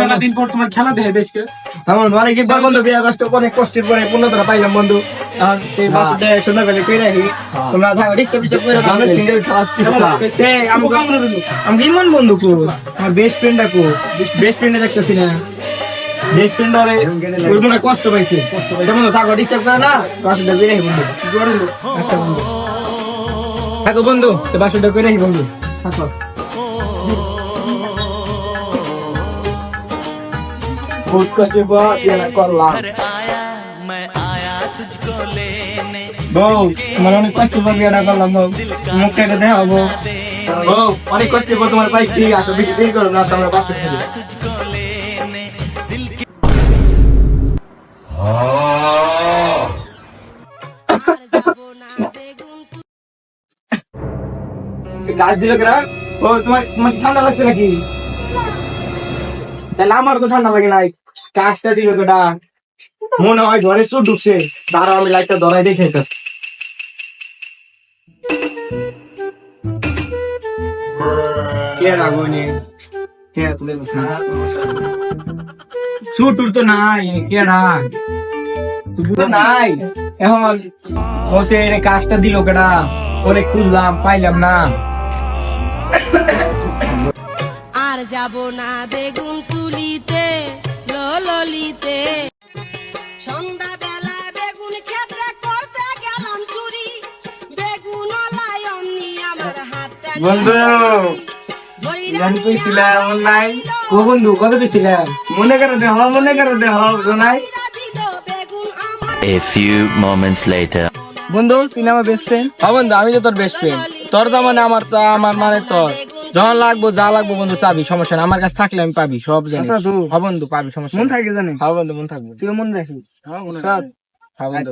মেলা দিন পর তোমার খেলা দেখে বেশ আমার মানে কি বন্ধু বিয়া কষ্ট অনেক কষ্টের পরে পূর্ণতা পাইলাম বন্ধু। এখন এই বাসুটা সুন্দর করে কই রাখি, তোমরা থাকো ডিস্টার্ব করে আমরা সিঙ্গেল আমি ইমন বন্ধু কো আমার বেস্ট ফ্রেন্ড কো বেস্ট ফ্রেন্ডে দেখতেছি না, বেস্ট ফ্রেন্ড আরে ওই মনে কষ্ট পাইছে তেমন থাকো ডিস্টার্ব করে না, বাসুটা কই রাখি বন্ধু। আচ্ছা বন্ধু থাকো বন্ধু, বাসুটা কই রাখি বন্ধু। থাকো बहुत कष्ट করলাম বউ, তোমার অনেক কষ্ট করে বিয়েটা করলাম বউ, মুখটা একটু দেখাবো বউ, অনেক কষ্ট করে তোমার পাইছি। আসো বেশি দেরি করো না, আমরা বাসে গাছ দিল কেনা। ও তোমার তোমার ঠান্ডা লাগছে নাকি? তাহলে আমার তো ঠান্ডা লাগে নাই, কাজটা দিল কেটা মনে হয় ঘরে চোর ঢুকছে। তারা আমি লাইটটা ধরাই দেখে কে রাগুনি কে তুলে চুটুর তো নাই, কে রাগ তো নাই। এখন বসে কাজটা দিল কেটা, অনেক খুঁজলাম পাইলাম না। আর যাব না বেগুন তুলিতে ললিতে, সন্ধ্যাবেলা বেগুন খেতে করতে গেলাম চুরি, বেগুন লাই অমনি আমার হাতটা বন্ধু জানি কইছিলাম নাই ও বন্ধু কত কইছিলাম মনে করে দেহ নাই। A few moments later. বন্ধু সিনেমা বেস্ট ফ্রেন্ড। হ্যাঁ বন্ধু আমি তো তোর বেস্ট ফ্রেন্ড, তোর তো মানে আমার মানে তোর যখন লাগবো যা লাগবো বন্ধু চাবি, সমস্যা না, আমার কাছে থাকলে আমি পাবি সব জানি। হ্যাঁ বন্ধু পাবি, সমস্যা মন থাকে জানি। হ্যাঁ বন্ধু মন থাকবো, তুই মন রাখিস। হ্যাঁ বন্ধু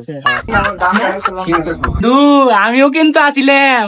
আমিও কিন্তু আসিলাম।